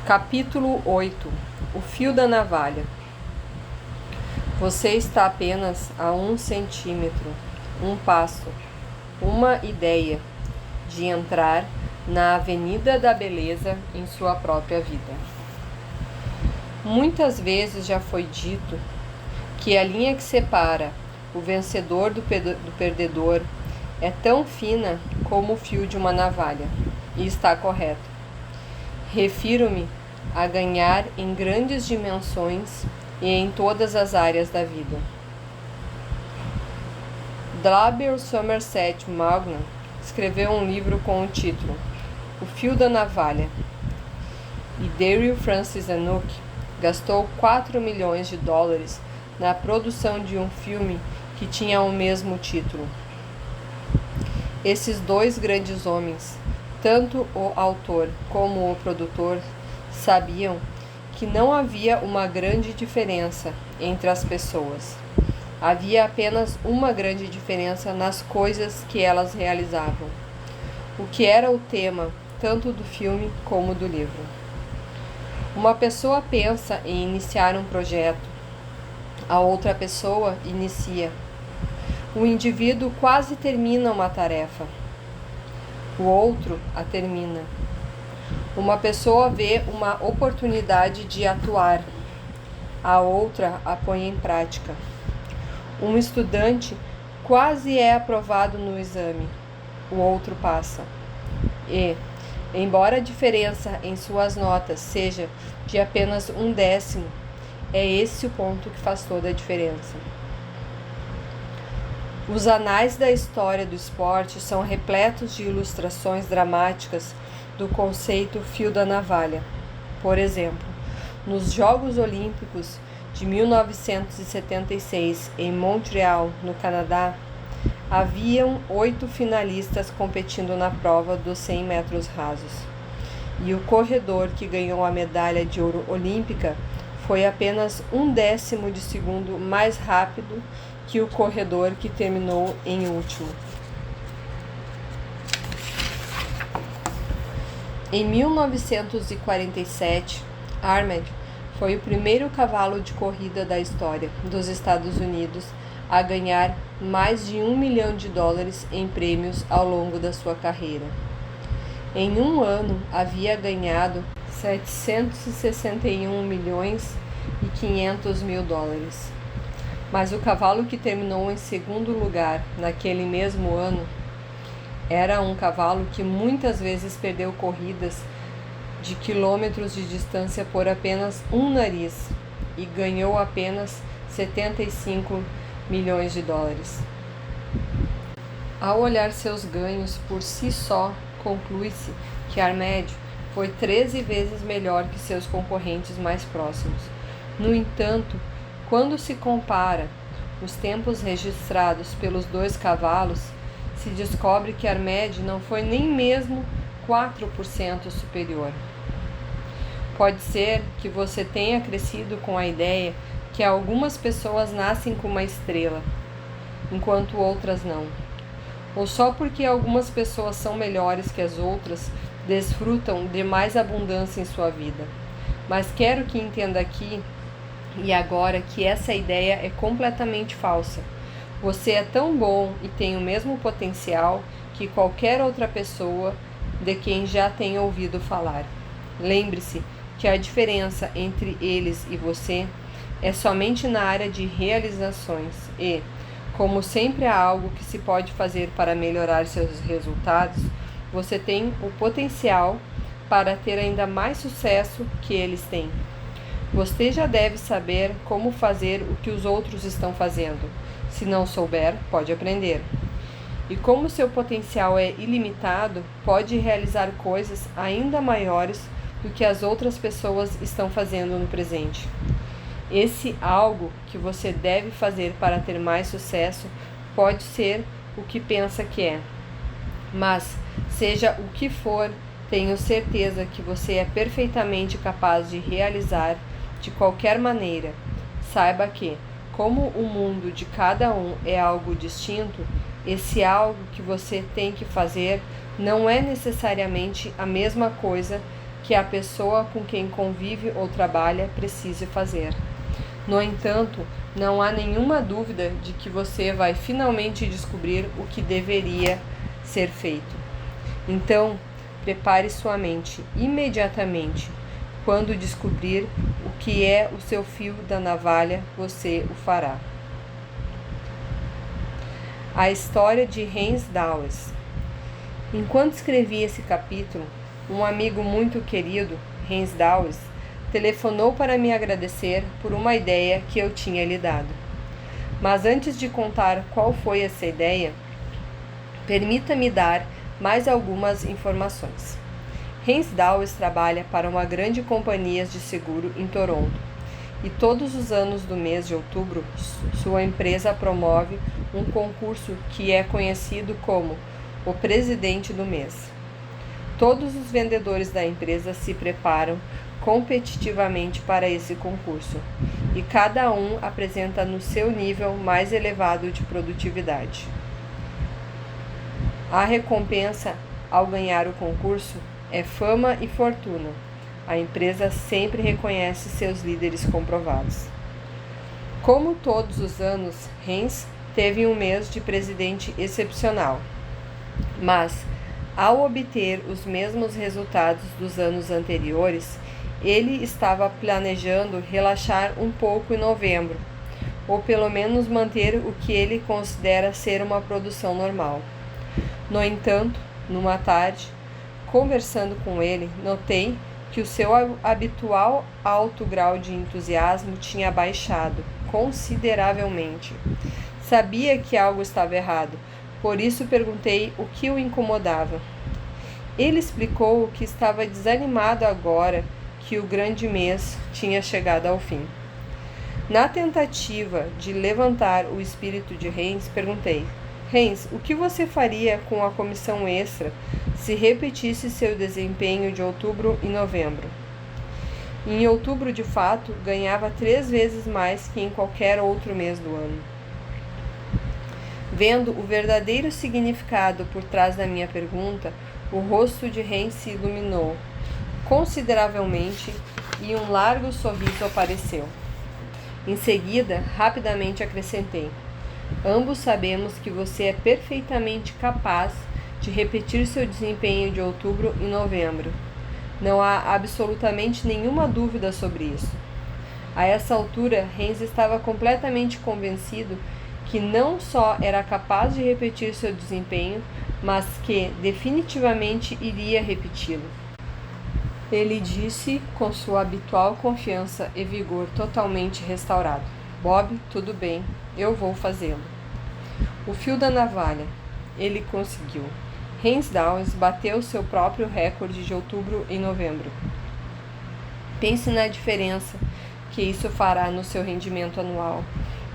Capítulo 8. O fio da navalha. Você está apenas a 1 centímetro, um passo, uma ideia de entrar na avenida da beleza em sua própria vida. Muitas vezes já foi dito que a linha que separa o vencedor do perdedor é tão fina como o fio de uma navalha, e está correto. Refiro-me a ganhar em grandes dimensões e em todas as áreas da vida. W. Somerset Maugham escreveu um livro com o título O Fio da Navalha, e Daryl Francis Zanuck gastou $4 milhões na produção de um filme que tinha o mesmo título. Esses dois grandes homens, tanto o autor como o produtor, sabiam que não havia uma grande diferença entre as pessoas. Havia apenas uma grande diferença nas coisas que elas realizavam, o que era o tema tanto do filme como do livro. Uma pessoa pensa em iniciar um projeto, a outra pessoa inicia. O indivíduo quase termina uma tarefa, o outro a termina. Uma pessoa vê uma oportunidade de atuar, a outra a põe em prática. Um estudante quase é aprovado no exame, o outro passa. E, embora a diferença em suas notas seja de apenas 1/10, é esse o ponto que faz toda a diferença. Os anais da história do esporte são repletos de ilustrações dramáticas do conceito fio da navalha. Por exemplo, nos Jogos Olímpicos de 1976 em Montreal, no Canadá, haviam 8 finalistas competindo na prova dos 100 metros rasos. E o corredor que ganhou a medalha de ouro olímpica foi apenas 1/10 de segundo mais rápido que o corredor que terminou em último. Em 1947, Armed foi o primeiro cavalo de corrida da história dos Estados Unidos a ganhar mais de $1 milhão em prêmios ao longo da sua carreira. Em um ano, havia ganhado $761.500.000. Mas o cavalo que terminou em segundo lugar naquele mesmo ano era um cavalo que muitas vezes perdeu corridas de quilômetros de distância por apenas um nariz e ganhou apenas $75 milhões. Ao olhar seus ganhos por si só, conclui-se que Armed foi 13 vezes melhor que seus concorrentes mais próximos. No entanto, quando se compara os tempos registrados pelos dois cavalos, se descobre que Armed não foi nem mesmo 4% superior. Pode ser que você tenha crescido com a ideia que algumas pessoas nascem com uma estrela, enquanto outras não. Ou só porque algumas pessoas são melhores que as outras, desfrutam de mais abundância em sua vida. Mas quero que entenda aqui e agora que essa ideia é completamente falsa. Você é tão bom e tem o mesmo potencial que qualquer outra pessoa de quem já tenha ouvido falar. Lembre-se que a diferença entre eles e você é somente na área de realizações e, como sempre há algo que se pode fazer para melhorar seus resultados, você tem o potencial para ter ainda mais sucesso que eles têm. Você já deve saber como fazer o que os outros estão fazendo. Se não souber, pode aprender. E como seu potencial é ilimitado, pode realizar coisas ainda maiores do que as outras pessoas estão fazendo no presente. Esse algo que você deve fazer para ter mais sucesso pode ser o que pensa que é. Mas, seja o que for, tenho certeza que você é perfeitamente capaz de realizar de qualquer maneira. Saiba que, como o mundo de cada um é algo distinto, esse algo que você tem que fazer não é necessariamente a mesma coisa que a pessoa com quem convive ou trabalha precise fazer. No entanto, não há nenhuma dúvida de que você vai finalmente descobrir o que deveria ser feito. Então, prepare sua mente imediatamente. Quando descobrir o que é o seu fio da navalha, você o fará. A história de Hans Dawes. Enquanto escrevi esse capítulo, um amigo muito querido, Hans Dawes, telefonou para me agradecer por uma ideia que eu tinha lhe dado. Mas antes de contar qual foi essa ideia, permita-me dar mais algumas informações. Hans Dawes trabalha para uma grande companhia de seguro em Toronto e todos os anos do mês de outubro sua empresa promove um concurso que é conhecido como o Presidente do Mês. Todos os vendedores da empresa se preparam competitivamente para esse concurso e cada um apresenta no seu nível mais elevado de produtividade. A recompensa ao ganhar o concurso é fama e fortuna. A empresa sempre reconhece seus líderes comprovados. Como todos os anos, Hans teve um mês de presidente excepcional, mas ao obter os mesmos resultados dos anos anteriores, ele estava planejando relaxar um pouco em novembro, ou pelo menos manter o que ele considera ser uma produção normal. No entanto, numa tarde, conversando com ele, notei que o seu habitual alto grau de entusiasmo tinha baixado consideravelmente. Sabia que algo estava errado, por isso perguntei o que o incomodava. Ele explicou que estava desanimado agora que o grande mês tinha chegado ao fim. Na tentativa de levantar o espírito de Hans, perguntei: Hans, o que você faria com a comissão extra se repetisse seu desempenho de outubro e novembro? Em outubro, de fato, ganhava 3 vezes mais que em qualquer outro mês do ano. Vendo o verdadeiro significado por trás da minha pergunta, o rosto de Hans se iluminou consideravelmente e um largo sorriso apareceu. Em seguida, rapidamente acrescentei: ambos sabemos que você é perfeitamente capaz de repetir seu desempenho de outubro e novembro. Não há absolutamente nenhuma dúvida sobre isso. A essa altura, Hans estava completamente convencido que não só era capaz de repetir seu desempenho, mas que definitivamente iria repeti-lo. Ele disse com sua habitual confiança e vigor totalmente restaurado: Bob, tudo bem, eu vou fazê-lo. O fio da navalha. Ele conseguiu. Hans Dawes bateu seu próprio recorde de outubro e novembro. Pense na diferença que isso fará no seu rendimento anual,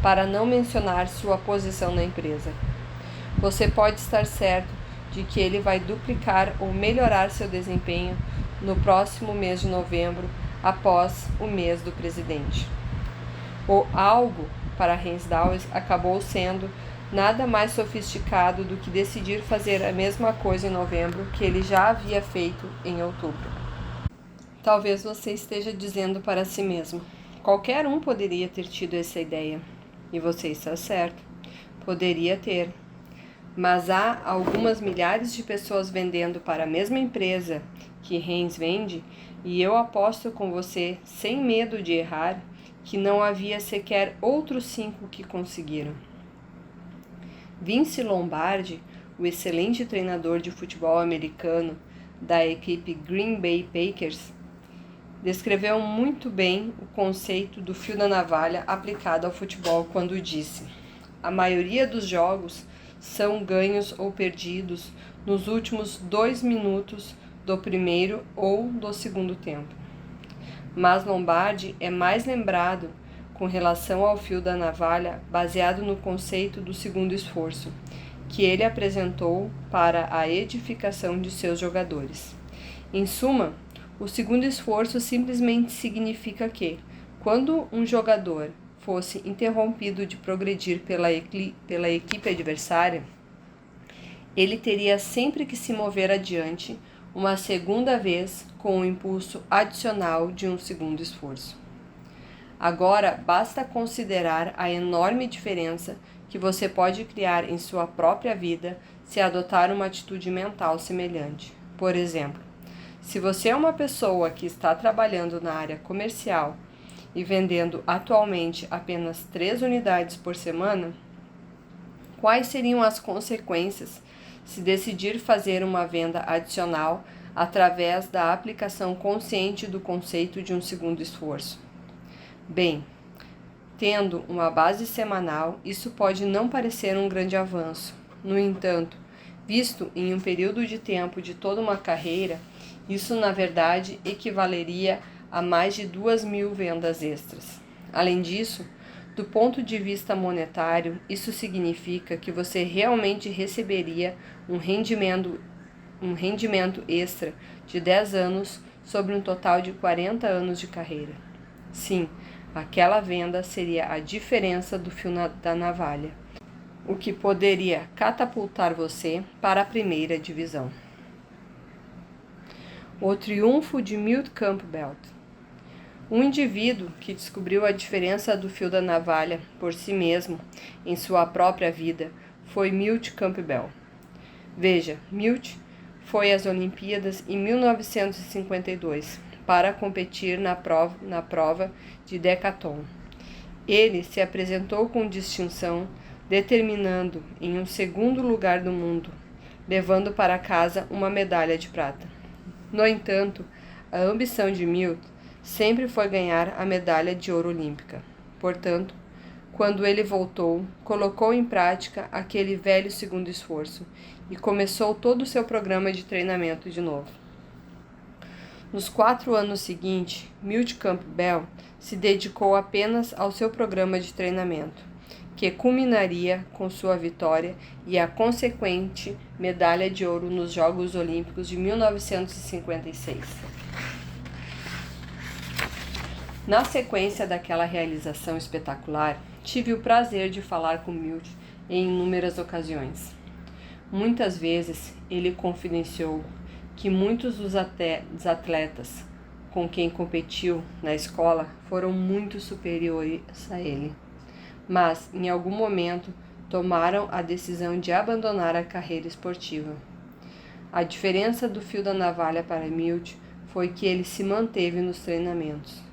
para não mencionar sua posição na empresa. Você pode estar certo de que ele vai duplicar ou melhorar seu desempenho no próximo mês de novembro, após o mês do presidente. O algo para Hans Dawes acabou sendo nada mais sofisticado do que decidir fazer a mesma coisa em novembro que ele já havia feito em outubro. Talvez você esteja dizendo para si mesmo: qualquer um poderia ter tido essa ideia. E você está certo, poderia ter. Mas há algumas milhares de pessoas vendendo para a mesma empresa que Hans vende, e eu aposto com você, sem medo de errar, que não havia sequer outros 5 que conseguiram. Vince Lombardi, o excelente treinador de futebol americano da equipe Green Bay Packers, descreveu muito bem o conceito do fio da navalha aplicado ao futebol quando disse: a maioria dos jogos são ganhos ou perdidos nos últimos 2 minutos do primeiro ou do segundo tempo. Mas Lombardi é mais lembrado com relação ao fio da navalha baseado no conceito do segundo esforço, que ele apresentou para a edificação de seus jogadores. Em suma, o segundo esforço simplesmente significa que, quando um jogador fosse interrompido de progredir pela equipe adversária, ele teria sempre que se mover adiante uma segunda vez com o impulso adicional de um segundo esforço. Agora, basta considerar a enorme diferença que você pode criar em sua própria vida se adotar uma atitude mental semelhante. Por exemplo, se você é uma pessoa que está trabalhando na área comercial e vendendo atualmente apenas 3 unidades por semana, quais seriam as consequências se decidir fazer uma venda adicional através da aplicação consciente do conceito de um segundo esforço? Bem, tendo uma base semanal, isso pode não parecer um grande avanço. No entanto, visto em um período de tempo de toda uma carreira, isso na verdade equivaleria a mais de 2.000 vendas extras. Além disso, do ponto de vista monetário, isso significa que você realmente receberia um rendimento extra de 10 anos sobre um total de 40 anos de carreira. Sim, aquela venda seria a diferença do fio da navalha, o que poderia catapultar você para a primeira divisão. O triunfo de Milt Campbell. Um indivíduo que descobriu a diferença do fio da navalha por si mesmo em sua própria vida foi Milt Campbell. Veja, Milt foi às Olimpíadas em 1952 para competir na prova de decatlon. Ele se apresentou com distinção, determinando em um segundo lugar do mundo, levando para casa uma medalha de prata. No entanto, a ambição de Milt sempre foi ganhar a medalha de ouro olímpica. Portanto, quando ele voltou, colocou em prática aquele velho segundo esforço e começou todo o seu programa de treinamento de novo. Nos 4 anos seguintes, Milt Campbell se dedicou apenas ao seu programa de treinamento, que culminaria com sua vitória e a consequente medalha de ouro nos Jogos Olímpicos de 1956. Na sequência daquela realização espetacular, tive o prazer de falar com Milt em inúmeras ocasiões. Muitas vezes ele confidenciou que muitos dos atletas com quem competiu na escola foram muito superiores a ele, mas em algum momento tomaram a decisão de abandonar a carreira esportiva. A diferença do fio da navalha para Milt foi que ele se manteve nos treinamentos.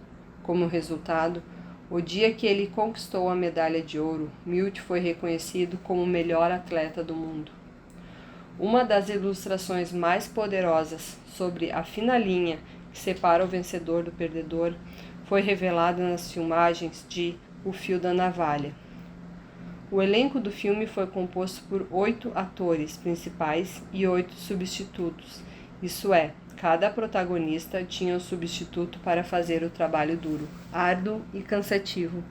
Como resultado, o dia que ele conquistou a medalha de ouro, Milt foi reconhecido como o melhor atleta do mundo. Uma das ilustrações mais poderosas sobre a fina linha que separa o vencedor do perdedor foi revelada nas filmagens de O Fio da Navalha. O elenco do filme foi composto por 8 atores principais e 8 substitutos, isso é, cada protagonista tinha um substituto para fazer o trabalho duro, árduo e cansativo,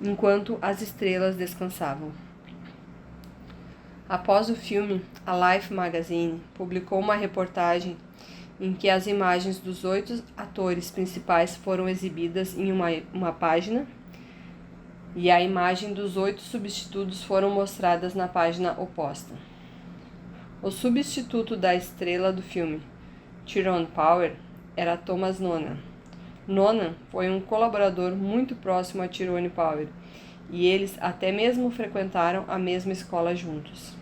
enquanto as estrelas descansavam. Após o filme, a Life Magazine publicou uma reportagem em que as imagens dos 8 atores principais foram exibidas em uma página e a imagem dos 8 substitutos foram mostradas na página oposta. O substituto da estrela do filme, Tyrone Power, era Thomas Noonan. Noonan foi um colaborador muito próximo a Tyrone Power e eles até mesmo frequentaram a mesma escola juntos.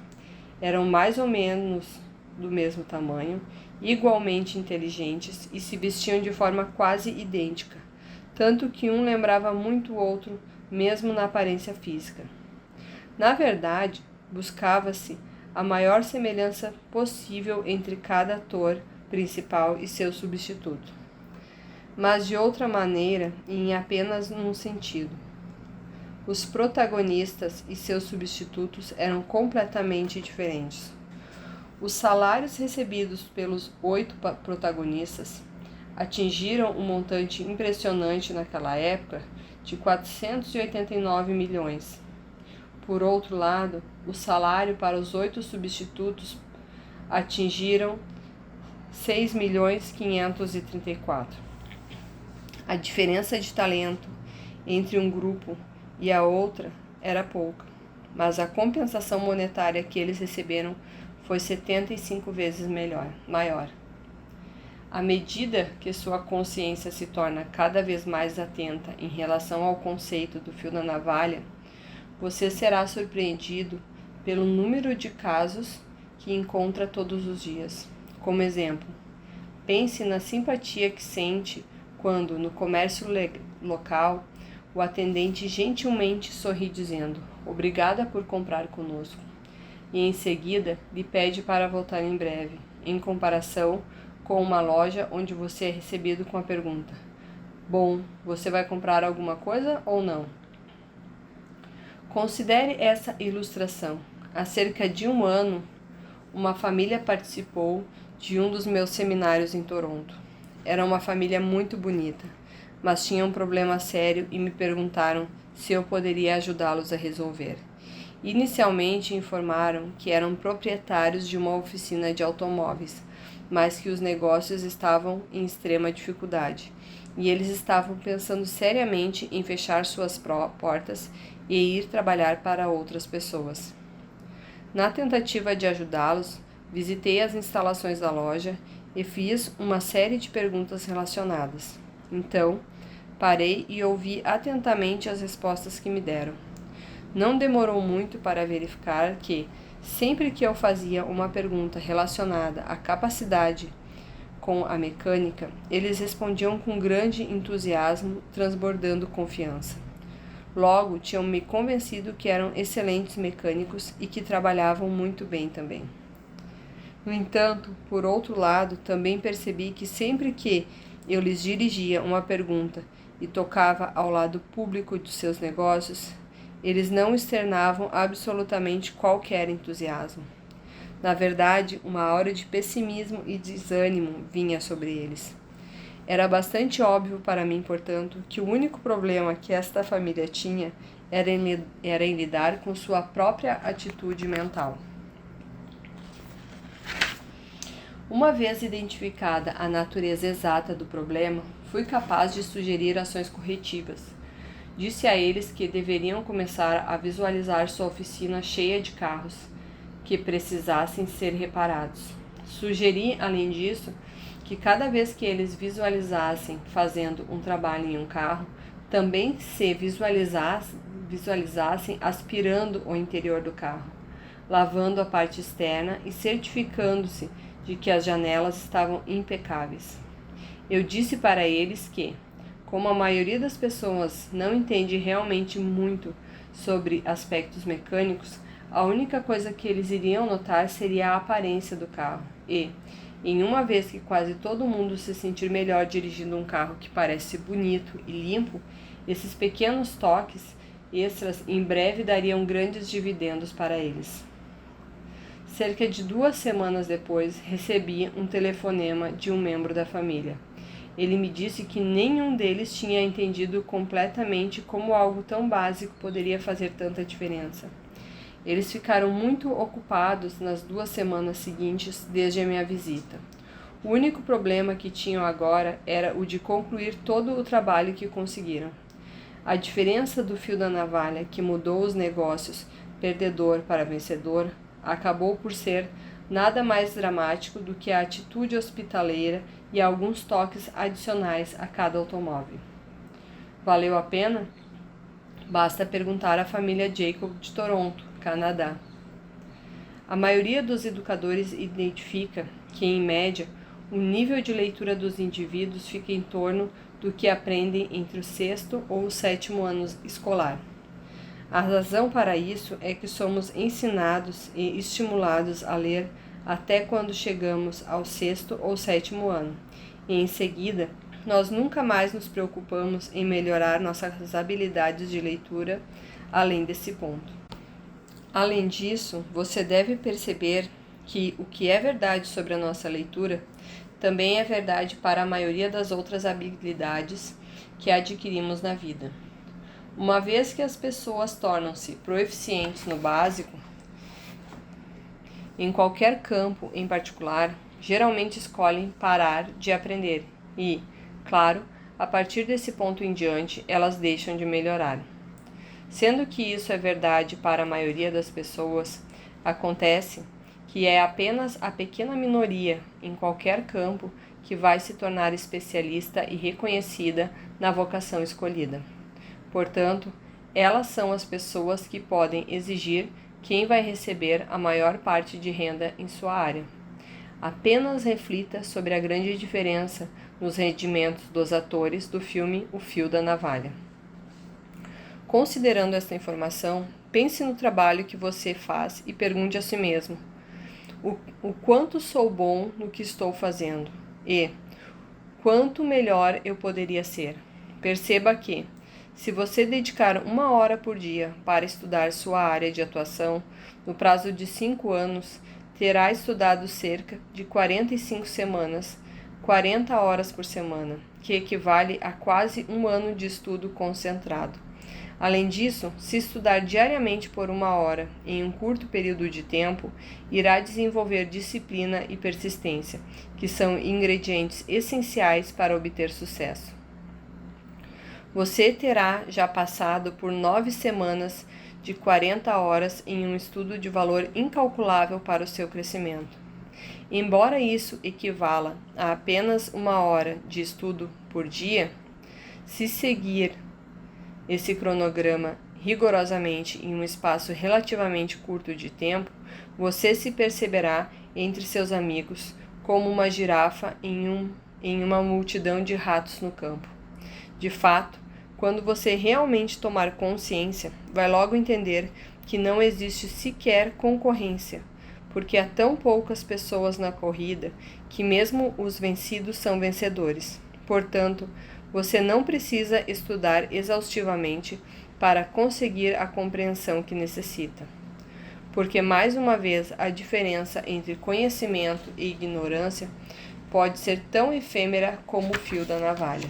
Eram mais ou menos do mesmo tamanho, igualmente inteligentes e se vestiam de forma quase idêntica, tanto que um lembrava muito o outro, mesmo na aparência física. Na verdade, buscava-se a maior semelhança possível entre cada ator principal e seu substituto, mas de outra maneira e em apenas um sentido. Os protagonistas e seus substitutos eram completamente diferentes. Os salários recebidos pelos 8 protagonistas atingiram um montante impressionante naquela época de 489 milhões. Por outro lado, o salário para os 8 substitutos atingiram 6.534. A diferença de talento entre um grupo e a outra era pouca, mas a compensação monetária que eles receberam foi 75 vezes maior. À medida que sua consciência se torna cada vez mais atenta em relação ao conceito do fio da navalha, você será surpreendido pelo número de casos que encontra todos os dias. Como exemplo, pense na simpatia que sente quando, no comércio local, o atendente gentilmente sorri dizendo: "Obrigada por comprar conosco", e em seguida lhe pede para voltar em breve, em comparação com uma loja onde você é recebido com a pergunta: "Bom, você vai comprar alguma coisa ou não?" Considere essa ilustração. Há cerca de um ano, uma família participou de um dos meus seminários em Toronto. Era uma família muito bonita, mas tinha um problema sério e me perguntaram se eu poderia ajudá-los a resolver. Inicialmente informaram que eram proprietários de uma oficina de automóveis, mas que os negócios estavam em extrema dificuldade, e eles estavam pensando seriamente em fechar suas portas e ir trabalhar para outras pessoas. Na tentativa de ajudá-los, visitei as instalações da loja e fiz uma série de perguntas relacionadas. Então, parei e ouvi atentamente as respostas que me deram. Não demorou muito para verificar que, sempre que eu fazia uma pergunta relacionada à capacidade com a mecânica, eles respondiam com grande entusiasmo, transbordando confiança. Logo, tinham me convencido que eram excelentes mecânicos e que trabalhavam muito bem também. No entanto, por outro lado, também percebi que sempre que eu lhes dirigia uma pergunta e tocava ao lado público de seus negócios, eles não externavam absolutamente qualquer entusiasmo. Na verdade, uma aura de pessimismo e desânimo vinha sobre eles. Era bastante óbvio para mim, portanto, que o único problema que esta família tinha era em lidar com sua própria atitude mental. Uma vez identificada a natureza exata do problema, fui capaz de sugerir ações corretivas. Disse a eles que deveriam começar a visualizar sua oficina cheia de carros que precisassem ser reparados. Sugeri, além disso, que cada vez que eles visualizassem fazendo um trabalho em um carro, também se visualizassem aspirando o interior do carro, lavando a parte externa e certificando-se de que as janelas estavam impecáveis. Eu disse para eles que, como a maioria das pessoas não entende realmente muito sobre aspectos mecânicos, a única coisa que eles iriam notar seria a aparência do carro e, em uma vez que quase todo mundo se sentir melhor dirigindo um carro que parece bonito e limpo, esses pequenos toques extras em breve dariam grandes dividendos para eles. Cerca de 2 semanas depois, recebi um telefonema de um membro da família. Ele me disse que nenhum deles tinha entendido completamente como algo tão básico poderia fazer tanta diferença. Eles ficaram muito ocupados nas 2 semanas seguintes desde a minha visita. O único problema que tinham agora era o de concluir todo o trabalho que conseguiram. A diferença do fio da navalha que mudou os negócios perdedor para vencedor acabou por ser nada mais dramático do que a atitude hospitaleira e alguns toques adicionais a cada automóvel. Valeu a pena? Basta perguntar à família Jacob de Toronto, Canadá. A maioria dos educadores identifica que, em média, o nível de leitura dos indivíduos fica em torno do que aprendem entre o 6º ou o 7º ano escolar. A razão para isso é que somos ensinados e estimulados a ler até quando chegamos ao 6º ou 7º ano, e em seguida, nós nunca mais nos preocupamos em melhorar nossas habilidades de leitura além desse ponto. Além disso, você deve perceber que o que é verdade sobre a nossa leitura também é verdade para a maioria das outras habilidades que adquirimos na vida. Uma vez que as pessoas tornam-se proeficientes no básico, em qualquer campo em particular, geralmente escolhem parar de aprender e, claro, a partir desse ponto em diante, elas deixam de melhorar. Sendo que isso é verdade para a maioria das pessoas, acontece que é apenas a pequena minoria em qualquer campo que vai se tornar especialista e reconhecida na vocação escolhida. Portanto, elas são as pessoas que podem exigir quem vai receber a maior parte de renda em sua área. Apenas reflita sobre a grande diferença nos rendimentos dos atores do filme O Fio da Navalha. Considerando esta informação, pense no trabalho que você faz e pergunte a si mesmo: o quanto sou bom no que estou fazendo? E quanto melhor eu poderia ser? Perceba que, se você dedicar 1 hora por dia para estudar sua área de atuação, no prazo de 5 anos, terá estudado cerca de 45 semanas, 40 horas por semana, que equivale a quase 1 ano de estudo concentrado. Além disso, se estudar diariamente por 1 hora em um curto período de tempo, irá desenvolver disciplina e persistência, que são ingredientes essenciais para obter sucesso. Você terá já passado por 9 semanas de 40 horas em um estudo de valor incalculável para o seu crescimento. Embora isso equivala a apenas 1 hora de estudo por dia, se seguir esse cronograma rigorosamente em um espaço relativamente curto de tempo, você se perceberá entre seus amigos como uma girafa em uma multidão de ratos no campo. De fato, quando você realmente tomar consciência, vai logo entender que não existe sequer concorrência, porque há tão poucas pessoas na corrida que mesmo os vencidos são vencedores. Portanto, você não precisa estudar exaustivamente para conseguir a compreensão que necessita. Porque, mais uma vez, a diferença entre conhecimento e ignorância pode ser tão efêmera como o fio da navalha.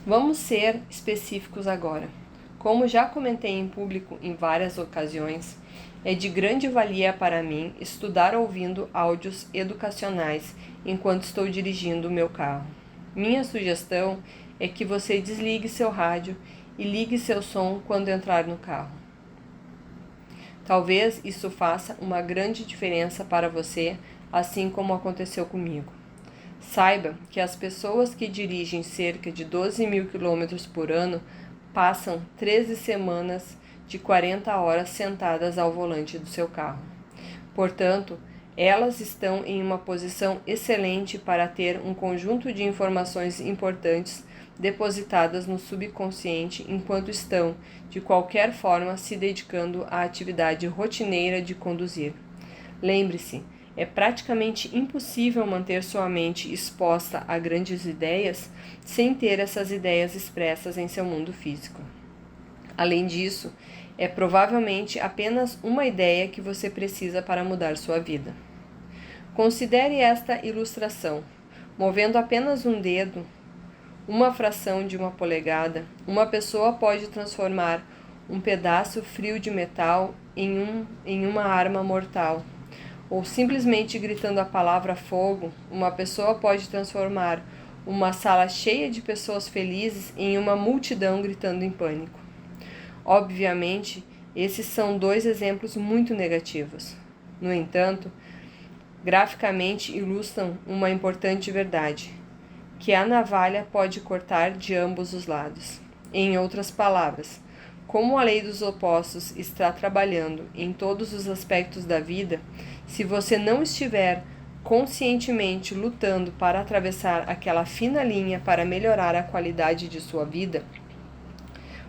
Vamos ser específicos agora. Como já comentei em público em várias ocasiões, é de grande valia para mim estudar ouvindo áudios educacionais enquanto estou dirigindo o meu carro. Minha sugestão é que você desligue seu rádio e ligue seu som quando entrar no carro. Talvez isso faça uma grande diferença para você, assim como aconteceu comigo. Saiba que as pessoas que dirigem cerca de 12.000 km por ano passam 13 semanas de 40 horas sentadas ao volante do seu carro. Portanto, elas estão em uma posição excelente para ter um conjunto de informações importantes depositadas no subconsciente enquanto estão, de qualquer forma, se dedicando à atividade rotineira de conduzir. Lembre-se, é praticamente impossível manter sua mente exposta a grandes ideias sem ter essas ideias expressas em seu mundo físico. Além disso, é provavelmente apenas uma ideia que você precisa para mudar sua vida. Considere esta ilustração. Movendo apenas um dedo, uma fração de uma polegada, uma pessoa pode transformar um pedaço frio de metal em uma arma mortal. Ou simplesmente gritando a palavra fogo, uma pessoa pode transformar uma sala cheia de pessoas felizes em uma multidão gritando em pânico. Obviamente, esses são 2 exemplos muito negativos. No entanto, graficamente ilustram uma importante verdade, que a navalha pode cortar de ambos os lados. Em outras palavras, como a lei dos opostos está trabalhando em todos os aspectos da vida, se você não estiver conscientemente lutando para atravessar aquela fina linha para melhorar a qualidade de sua vida,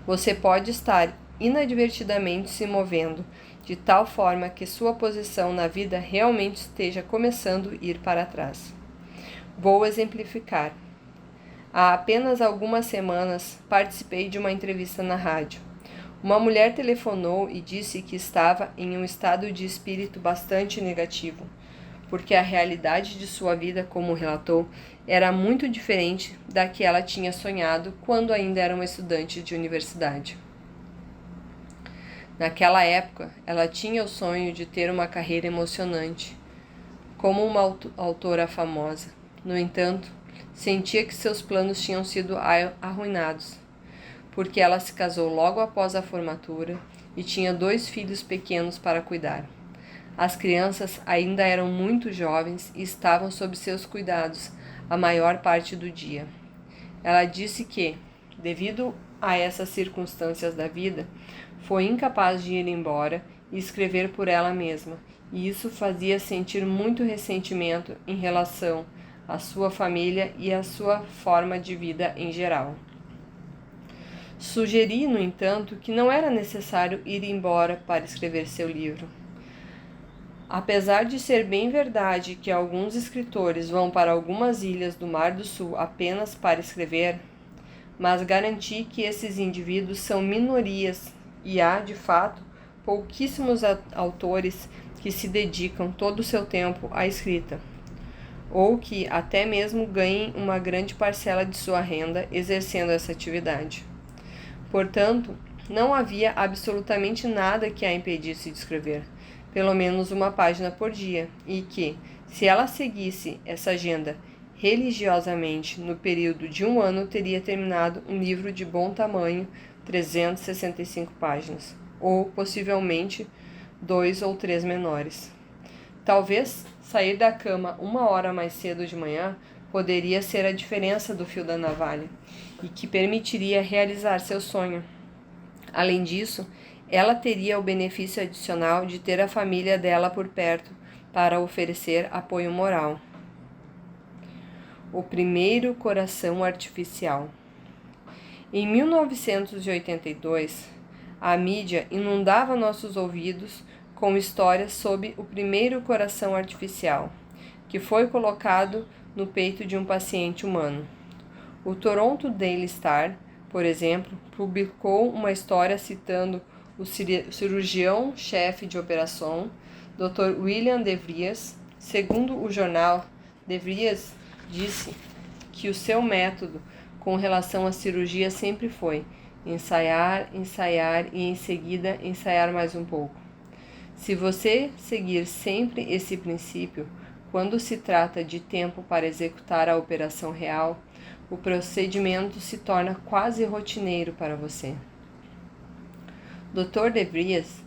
você pode estar inadvertidamente se movendo de tal forma que sua posição na vida realmente esteja começando a ir para trás. Vou exemplificar. Há apenas algumas semanas participei de uma entrevista na rádio. Uma mulher telefonou e disse que estava em um estado de espírito bastante negativo, porque a realidade de sua vida, como relatou, era muito diferente da que ela tinha sonhado quando ainda era uma estudante de universidade. Naquela época, ela tinha o sonho de ter uma carreira emocionante, como uma autora famosa. No entanto, sentia que seus planos tinham sido arruinados, porque ela se casou logo após a formatura e tinha 2 filhos pequenos para cuidar. As crianças ainda eram muito jovens e estavam sob seus cuidados a maior parte do dia. Ela disse que, devido a essas circunstâncias da vida, foi incapaz de ir embora e escrever por ela mesma, e isso fazia sentir muito ressentimento em relação à sua família e à sua forma de vida em geral. Sugeri, no entanto, que não era necessário ir embora para escrever seu livro. Apesar de ser bem verdade que alguns escritores vão para algumas ilhas do Mar do Sul apenas para escrever, mas garanti que esses indivíduos são minorias e há, de fato, pouquíssimos autores que se dedicam todo o seu tempo à escrita, ou que até mesmo ganhem uma grande parcela de sua renda exercendo essa atividade. Portanto, não havia absolutamente nada que a impedisse de escrever, pelo menos uma página por dia, e que, se ela seguisse essa agenda religiosamente, no período de 1 ano teria terminado um livro de bom tamanho, 365 páginas, ou possivelmente 2 ou 3 menores. Talvez sair da cama 1 hora mais cedo de manhã poderia ser a diferença do fio da navalha, e que permitiria realizar seu sonho. Além disso, ela teria o benefício adicional de ter a família dela por perto para oferecer apoio moral. O primeiro coração artificial. Em 1982, a mídia inundava nossos ouvidos com histórias sobre o primeiro coração artificial, que foi colocado no peito de um paciente humano. O Toronto Daily Star, por exemplo, publicou uma história citando o cirurgião-chefe de operação, Dr. William De Vries. Segundo o jornal, De Vries disse que o seu método com relação à cirurgia sempre foi ensaiar, ensaiar e em seguida ensaiar mais um pouco. Se você seguir sempre esse princípio, quando se trata de tempo para executar a operação real, o procedimento se torna quase rotineiro para você. Dr. De Vries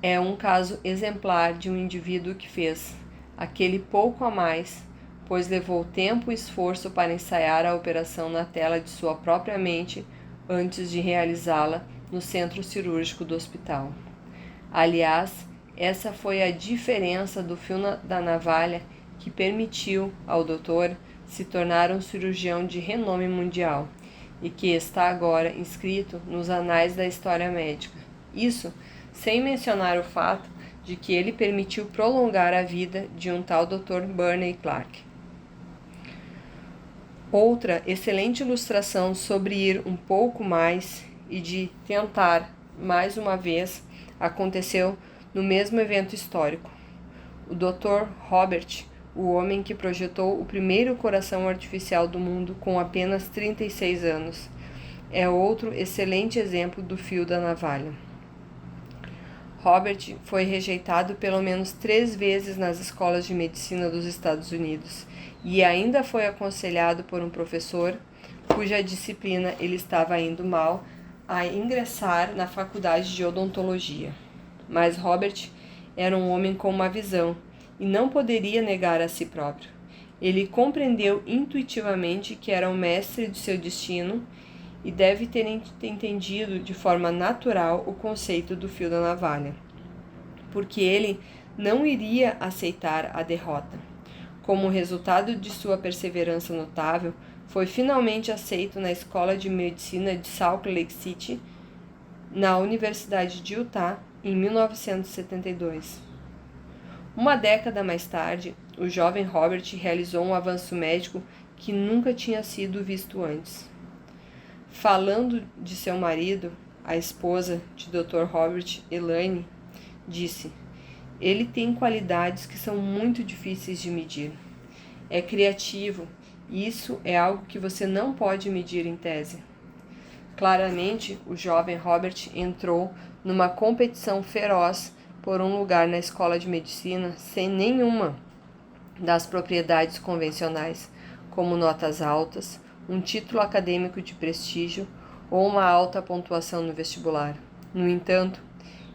é um caso exemplar de um indivíduo que fez aquele pouco a mais, pois levou tempo e esforço para ensaiar a operação na tela de sua própria mente antes de realizá-la no centro cirúrgico do hospital. Aliás, essa foi a diferença do fio da navalha que permitiu ao doutor se tornar um cirurgião de renome mundial e que está agora inscrito nos anais da história médica. Isso sem mencionar o fato de que ele permitiu prolongar a vida de um tal Dr. Burney Clark. Outra excelente ilustração sobre ir um pouco mais e de tentar mais uma vez aconteceu no mesmo evento histórico. O Dr. Robert, o homem que projetou o primeiro coração artificial do mundo com apenas 36 anos, é outro excelente exemplo do fio da navalha. Robert foi rejeitado pelo menos 3 vezes nas escolas de medicina dos Estados Unidos e ainda foi aconselhado por um professor cuja disciplina ele estava indo mal a ingressar na faculdade de odontologia. Mas Robert era um homem com uma visão e não poderia negar a si próprio. Ele compreendeu intuitivamente que era o mestre de seu destino e deve ter entendido de forma natural o conceito do fio da navalha, porque ele não iria aceitar a derrota. Como resultado de sua perseverança notável, foi finalmente aceito na Escola de Medicina de Salt Lake City, na Universidade de Utah, em 1972. Uma década mais tarde, o jovem Robert realizou um avanço médico que nunca tinha sido visto antes. Falando de seu marido, a esposa de Dr. Robert, Elaine, disse: "Ele tem qualidades que são muito difíceis de medir. É criativo, e isso é algo que você não pode medir em tese." Claramente, o jovem Robert entrou numa competição feroz por um lugar na escola de medicina sem nenhuma das propriedades convencionais, como notas altas, um título acadêmico de prestígio ou uma alta pontuação no vestibular. No entanto,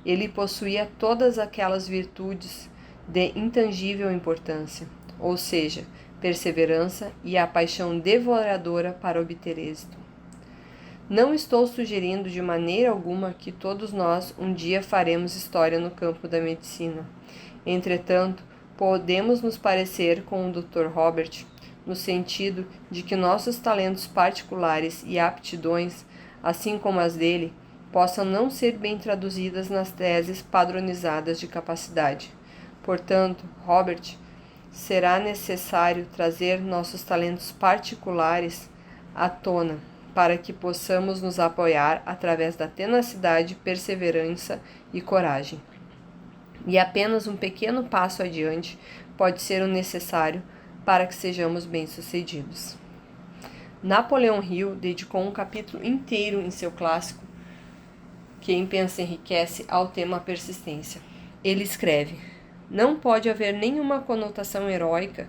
ele possuía todas aquelas virtudes de intangível importância, ou seja, perseverança e a paixão devoradora para obter êxito. Não estou sugerindo de maneira alguma que todos nós um dia faremos história no campo da medicina. Entretanto, podemos nos parecer com o Dr. Robert, no sentido de que nossos talentos particulares e aptidões, assim como as dele, possam não ser bem traduzidas nas teses padronizadas de capacidade. Portanto, Robert, será necessário trazer nossos talentos particulares à tona, para que possamos nos apoiar através da tenacidade, perseverança e coragem. E apenas um pequeno passo adiante pode ser o necessário para que sejamos bem-sucedidos. Napoleão Hill dedicou um capítulo inteiro em seu clássico Quem Pensa Enriquece ao tema persistência. Ele escreve: não pode haver nenhuma conotação heróica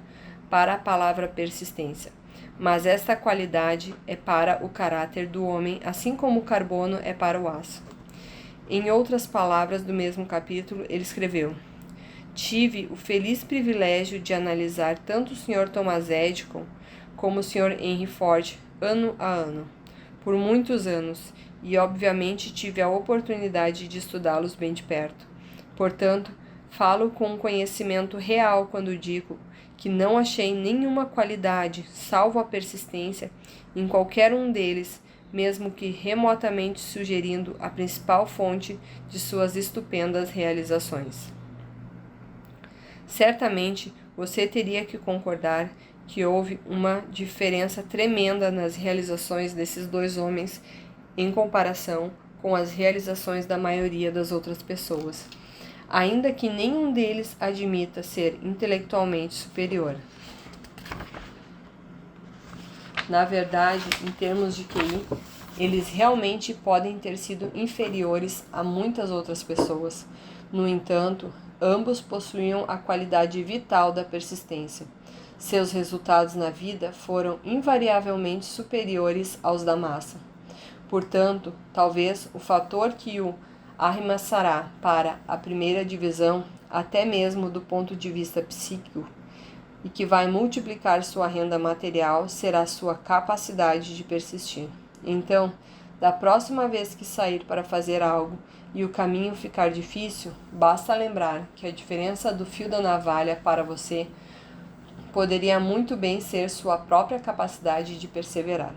para a palavra persistência, mas esta qualidade é para o caráter do homem, assim como o carbono é para o aço. Em outras palavras do mesmo capítulo, ele escreveu: tive o feliz privilégio de analisar tanto o Sr. Thomas Edison como o Sr. Henry Ford, ano a ano, por muitos anos, e obviamente tive a oportunidade de estudá-los bem de perto. Portanto, falo com conhecimento real quando digo que não achei nenhuma qualidade, salvo a persistência, em qualquer um deles, mesmo que remotamente sugerindo a principal fonte de suas estupendas realizações. Certamente, você teria que concordar que houve uma diferença tremenda nas realizações desses dois homens em comparação com as realizações da maioria das outras pessoas, ainda que nenhum deles admita ser intelectualmente superior. Na verdade, em termos de QI, eles realmente podem ter sido inferiores a muitas outras pessoas. No entanto, ambos possuíam a qualidade vital da persistência. Seus resultados na vida foram invariavelmente superiores aos da massa. Portanto, talvez o fator que o arremessará para a primeira divisão, até mesmo do ponto de vista psíquico, e que vai multiplicar sua renda material, será sua capacidade de persistir. Então, da próxima vez que sair para fazer algo e o caminho ficar difícil, basta lembrar que a diferença do fio da navalha para você poderia muito bem ser sua própria capacidade de perseverar.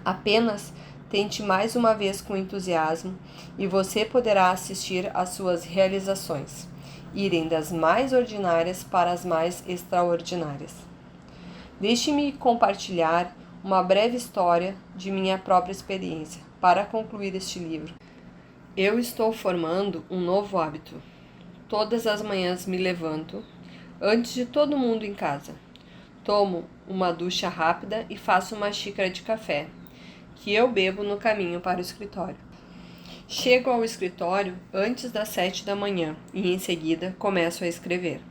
Apenas tente mais uma vez com entusiasmo e você poderá assistir às suas realizações, irem das mais ordinárias para as mais extraordinárias. Deixe-me compartilhar uma breve história de minha própria experiência para concluir este livro. Eu estou formando um novo hábito. Todas as manhãs me levanto, antes de todo mundo em casa. Tomo uma ducha rápida e faço uma xícara de café, que eu bebo no caminho para o escritório. Chego ao escritório antes das 7 da manhã e, em seguida, começo a escrever.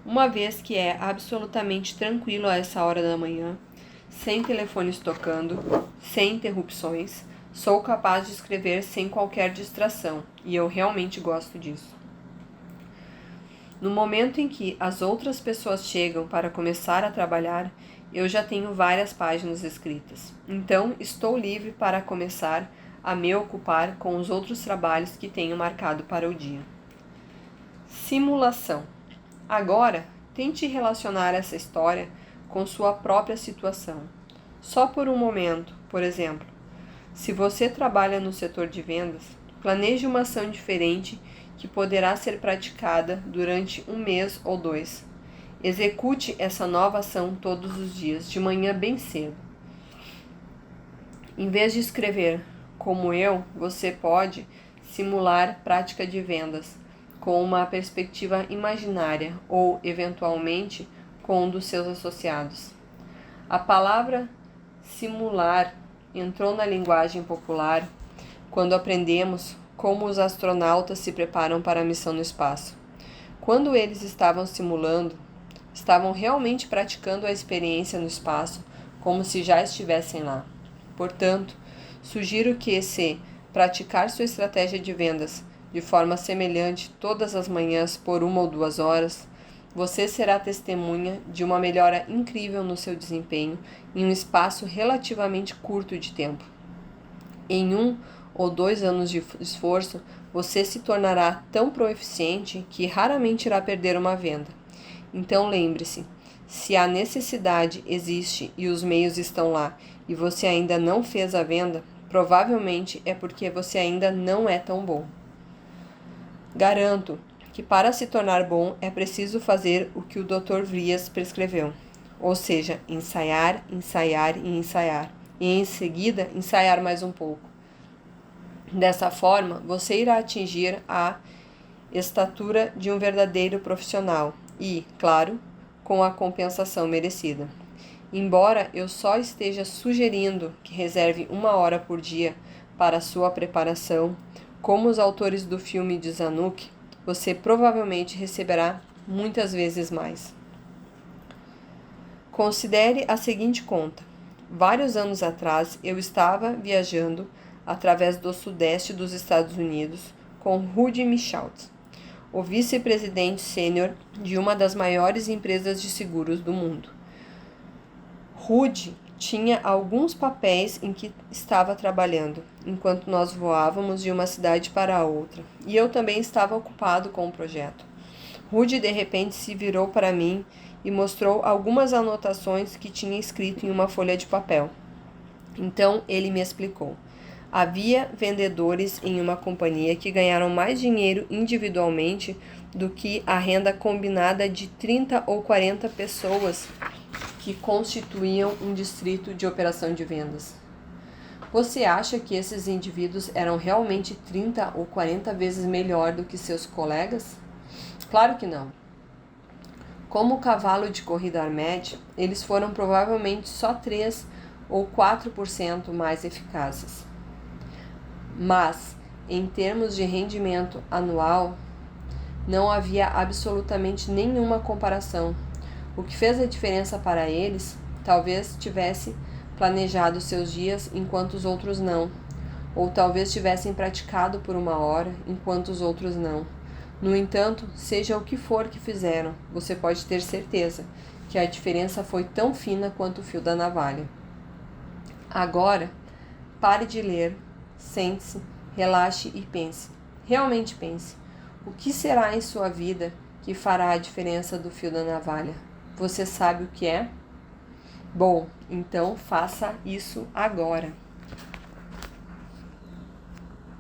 Uma vez que é absolutamente tranquilo a essa hora da manhã, sem telefones tocando, sem interrupções, sou capaz de escrever sem qualquer distração, e eu realmente gosto disso. No momento em que as outras pessoas chegam para começar a trabalhar, eu já tenho várias páginas escritas. Então, estou livre para começar a me ocupar com os outros trabalhos que tenho marcado para o dia. Simulação. Agora, tente relacionar essa história com sua própria situação. Só por um momento, por exemplo, se você trabalha no setor de vendas, planeje uma ação diferente que poderá ser praticada durante 1 mês ou 2. Execute essa nova ação todos os dias, de manhã bem cedo. Em vez de escrever como eu, você pode simular prática de vendas com uma perspectiva imaginária ou, eventualmente, com um dos seus associados. A palavra simular entrou na linguagem popular quando aprendemos como os astronautas se preparam para a missão no espaço. Quando eles estavam simulando, estavam realmente praticando a experiência no espaço como se já estivessem lá. Portanto, sugiro que, se praticar sua estratégia de vendas de forma semelhante todas as manhãs por 1 ou 2 horas, você será testemunha de uma melhora incrível no seu desempenho em um espaço relativamente curto de tempo. Em 1 ou 2 anos de esforço, você se tornará tão proeficiente que raramente irá perder uma venda. Então lembre-se, se a necessidade existe e os meios estão lá e você ainda não fez a venda, provavelmente é porque você ainda não é tão bom. Garanto que para se tornar bom é preciso fazer o que o Dr. Vrias prescreveu, ou seja, ensaiar, ensaiar e ensaiar, e em seguida ensaiar mais um pouco. Dessa forma, você irá atingir a estatura de um verdadeiro profissional e, claro, com a compensação merecida. Embora eu só esteja sugerindo que reserve 1 hora por dia para sua preparação, como os autores do filme de Zanuck, você provavelmente receberá muitas vezes mais. Considere a seguinte conta. Vários anos atrás, eu estava viajando através do sudeste dos Estados Unidos com Rudy Michaud, o vice-presidente sênior de uma das maiores empresas de seguros do mundo. Rudy tinha alguns papéis em que estava trabalhando, enquanto nós voávamos de uma cidade para a outra, e eu também estava ocupado com o projeto. Rudy de repente se virou para mim e mostrou algumas anotações que tinha escrito em uma folha de papel. Então ele me explicou. Havia vendedores em uma companhia que ganharam mais dinheiro individualmente do que a renda combinada de 30 ou 40 pessoas que constituíam um distrito de operação de vendas. Você acha que esses indivíduos eram realmente 30 ou 40 vezes melhor do que seus colegas? Claro que não. Como cavalo de corrida Armed, eles foram provavelmente só 3 ou 4% mais eficazes. Mas, em termos de rendimento anual, não havia absolutamente nenhuma comparação. O que fez a diferença para eles, talvez tivesse planejado seus dias enquanto os outros não, ou talvez tivessem praticado por 1 hora enquanto os outros não. No entanto, seja o que for que fizeram, você pode ter certeza que a diferença foi tão fina quanto o fio da navalha. Agora, pare de ler, sente-se, relaxe e pense. Realmente pense. O que será em sua vida que fará a diferença do fio da navalha? Você sabe o que é? Bom, então faça isso agora.